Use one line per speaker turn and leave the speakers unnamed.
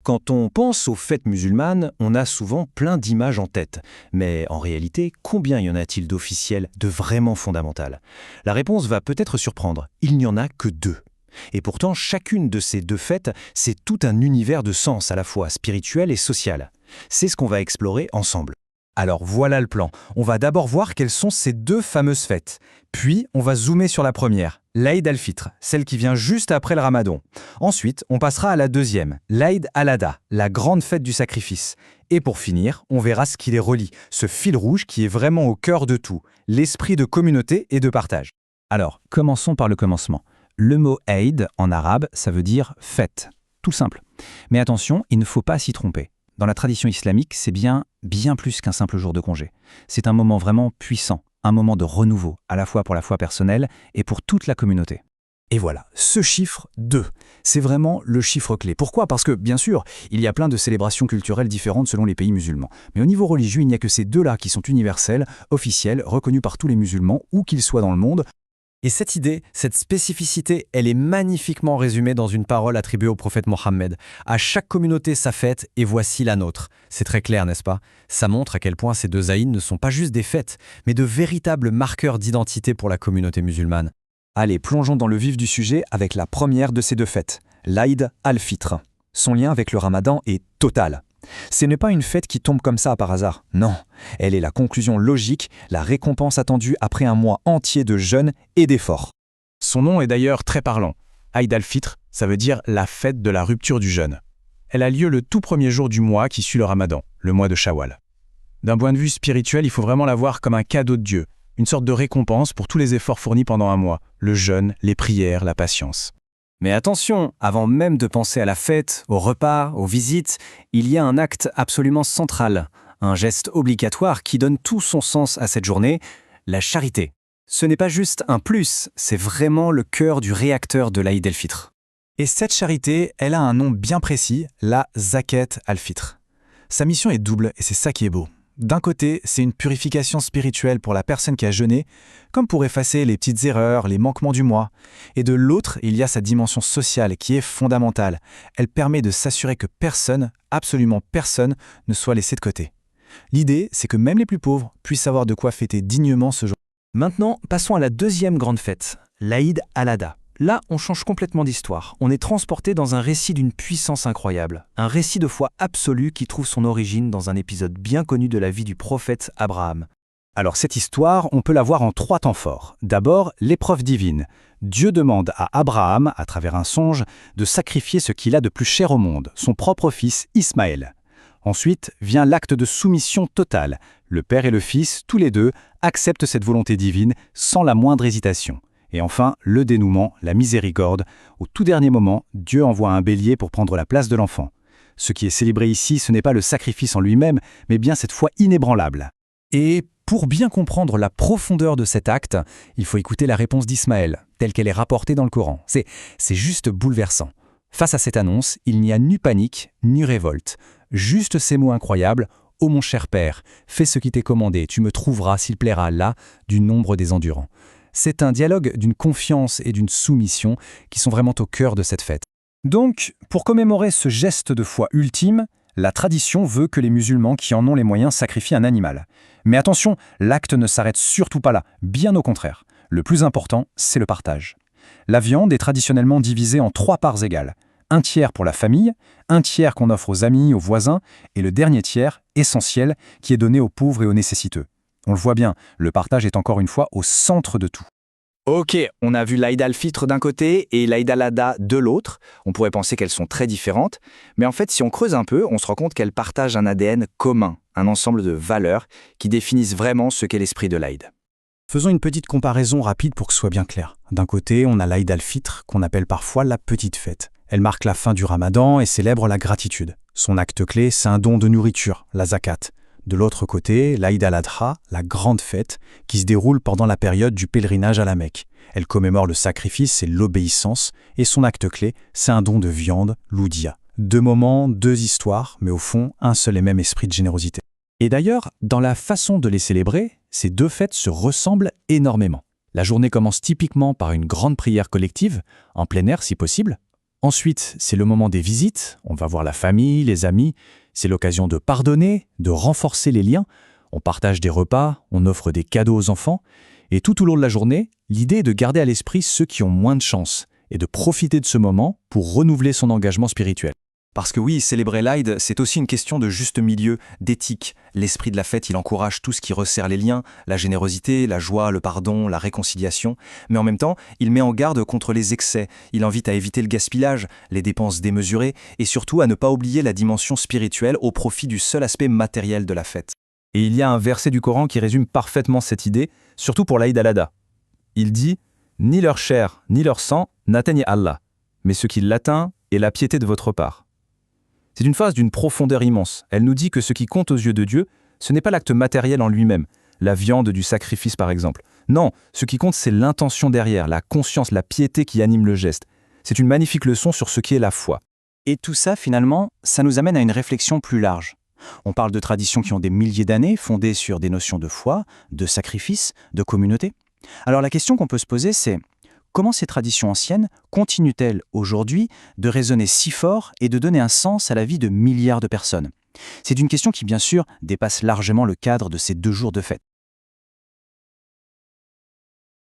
Quand on pense aux fêtes musulmanes, on a souvent plein d'images en tête. Mais en réalité, combien y en a-t-il d'officielles, de vraiment fondamentales? La réponse va peut-être surprendre. Il n'y en a que 2. Et pourtant, chacune de ces 2 fêtes, c'est tout un univers de sens à la fois spirituel et social. C'est ce qu'on va explorer ensemble.
Alors voilà le plan. On va d'abord voir quelles sont ces 2 fameuses fêtes. Puis, on va zoomer sur la première, l'Aïd al-Fitr, celle qui vient juste après le Ramadan. Ensuite, on passera à la deuxième, l'Aïd al-Adha, la grande fête du sacrifice. Et pour finir, on verra ce qui les relie, ce fil rouge qui est vraiment au cœur de tout, l'esprit de communauté et de partage. Alors, commençons par le commencement. Le mot Aïd, en arabe, ça veut dire fête. Tout simple. Mais attention, il ne faut pas s'y tromper. Dans la tradition islamique, c'est bien plus qu'un simple jour de congé. C'est un moment vraiment puissant, un moment de renouveau, à la fois pour la foi personnelle et pour toute la communauté. Et voilà, ce chiffre 2, c'est vraiment le chiffre clé. Pourquoi? Parce que, bien sûr, il y a plein de célébrations culturelles différentes selon les pays musulmans. Mais au niveau religieux, il n'y a que ces 2-là qui sont universels, officiels, reconnus par tous les musulmans, où qu'ils soient dans le monde.
Et cette idée, cette spécificité, elle est magnifiquement résumée dans une parole attribuée au prophète Mohammed. À chaque communauté sa fête, et voici la nôtre. C'est très clair, n'est-ce pas? Ça montre à quel point ces 2 Aïds ne sont pas juste des fêtes, mais de véritables marqueurs d'identité pour la communauté musulmane.
Allez, plongeons dans le vif du sujet avec la première de ces 2 fêtes, l'Aïd al-Fitr. Son lien avec le Ramadan est total. Ce n'est pas une fête qui tombe comme ça par hasard, non. Elle est la conclusion logique, la récompense attendue après un mois entier de jeûne et d'efforts.
Son nom est d'ailleurs très parlant. Aïd al-Fitr, ça veut dire la fête de la rupture du jeûne. Elle a lieu le tout premier jour du mois qui suit le Ramadan, le mois de Shawwal. D'un point de vue spirituel, il faut vraiment la voir comme un cadeau de Dieu, une sorte de récompense pour tous les efforts fournis pendant un mois, le jeûne, les prières, la patience.
Mais attention, avant même de penser à la fête, au repas, aux visites, il y a un acte absolument central, un geste obligatoire qui donne tout son sens à cette journée, la charité. Ce n'est pas juste un plus, c'est vraiment le cœur du réacteur de l'Aïd el-Fitr.
Et cette charité, elle a un nom bien précis, la Zakat al-Fitr. Sa mission est double et c'est ça qui est beau. D'un côté, c'est une purification spirituelle pour la personne qui a jeûné, comme pour effacer les petites erreurs, les manquements du mois. Et de l'autre, il y a sa dimension sociale qui est fondamentale. Elle permet de s'assurer que personne, absolument personne, ne soit laissé de côté. L'idée, c'est que même les plus pauvres puissent avoir de quoi fêter dignement ce jour.
Maintenant, passons à la deuxième grande fête, l'Aïd al-Adha. Là, on change complètement d'histoire. On est transporté dans un récit d'une puissance incroyable. Un récit de foi absolue qui trouve son origine dans un épisode bien connu de la vie du prophète Abraham.
Alors cette histoire, on peut la voir en 3 temps forts. D'abord, l'épreuve divine. Dieu demande à Abraham, à travers un songe, de sacrifier ce qu'il a de plus cher au monde, son propre fils Ismaël. Ensuite vient l'acte de soumission totale. Le père et le fils, tous les 2, acceptent cette volonté divine sans la moindre hésitation. Et enfin, le dénouement, la miséricorde. Au tout dernier moment, Dieu envoie un bélier pour prendre la place de l'enfant. Ce qui est célébré ici, ce n'est pas le sacrifice en lui-même, mais bien cette foi inébranlable.
Et pour bien comprendre la profondeur de cet acte, il faut écouter la réponse d'Ismaël, telle qu'elle est rapportée dans le Coran. C'est juste bouleversant. Face à cette annonce, il n'y a ni panique, ni révolte. Juste ces mots incroyables. « Ô mon cher Père, fais ce qui t'est commandé, tu me trouveras, s'il plaira à Allah, du nombre des endurants. » C'est un dialogue d'une confiance et d'une soumission qui sont vraiment au cœur de cette fête.
Donc, pour commémorer ce geste de foi ultime, la tradition veut que les musulmans qui en ont les moyens sacrifient un animal. Mais attention, l'acte ne s'arrête surtout pas là, bien au contraire. Le plus important, c'est le partage. La viande est traditionnellement divisée en 3 parts égales. 1 tiers pour la famille, 1 tiers qu'on offre aux amis, aux voisins, et le dernier tiers, essentiel, qui est donné aux pauvres et aux nécessiteux. On le voit bien, le partage est encore une fois au centre de tout.
Ok, on a vu l'Aïd al-Fitr d'un côté et l'Aïd al-Adha de l'autre. On pourrait penser qu'elles sont très différentes, mais en fait, si on creuse un peu, on se rend compte qu'elles partagent un ADN commun, un ensemble de valeurs qui définissent vraiment ce qu'est l'esprit de l'Aïd.
Faisons une petite comparaison rapide pour que ce soit bien clair. D'un côté, on a l'Aïd al-Fitr, qu'on appelle parfois la petite fête. Elle marque la fin du Ramadan et célèbre la gratitude. Son acte clé, c'est un don de nourriture, la zakat. De l'autre côté, l'Aïd al-Adha, la grande fête, qui se déroule pendant la période du pèlerinage à la Mecque. Elle commémore le sacrifice et l'obéissance, et son acte clé, c'est un don de viande, l'oudia. 2 moments, 2 histoires, mais au fond, un seul et même esprit de générosité. Et d'ailleurs, dans la façon de les célébrer, ces 2 fêtes se ressemblent énormément. La journée commence typiquement par une grande prière collective, en plein air si possible.
Ensuite, c'est le moment des visites. On va voir la famille, les amis. C'est l'occasion de pardonner, de renforcer les liens. On partage des repas, on offre des cadeaux aux enfants. Et tout au long de la journée, l'idée est de garder à l'esprit ceux qui ont moins de chance et de profiter de ce moment pour renouveler son engagement spirituel.
Parce que oui, célébrer l'Aïd, c'est aussi une question de juste milieu, d'éthique. L'esprit de la fête, il encourage tout ce qui resserre les liens, la générosité, la joie, le pardon, la réconciliation. Mais en même temps, il met en garde contre les excès. Il invite à éviter le gaspillage, les dépenses démesurées et surtout à ne pas oublier la dimension spirituelle au profit du seul aspect matériel de la fête.
Et il y a un verset du Coran qui résume parfaitement cette idée, surtout pour l'Aïd al-Adha. Il dit « Ni leur chair, ni leur sang n'atteignent Allah, mais ce qui l'atteint est la piété de votre part. » C'est une phrase d'une profondeur immense. Elle nous dit que ce qui compte aux yeux de Dieu, ce n'est pas l'acte matériel en lui-même, la viande du sacrifice par exemple. Non, ce qui compte, c'est l'intention derrière, la conscience, la piété qui anime le geste. C'est une magnifique leçon sur ce qu'est la foi.
Et tout ça, finalement, ça nous amène à une réflexion plus large. On parle de traditions qui ont des milliers d'années, fondées sur des notions de foi, de sacrifice, de communauté. Alors la question qu'on peut se poser, c'est comment ces traditions anciennes continuent-elles aujourd'hui de résonner si fort et de donner un sens à la vie de milliards de personnes ? C'est une question qui, bien sûr, dépasse largement le cadre de ces 2 jours de fête.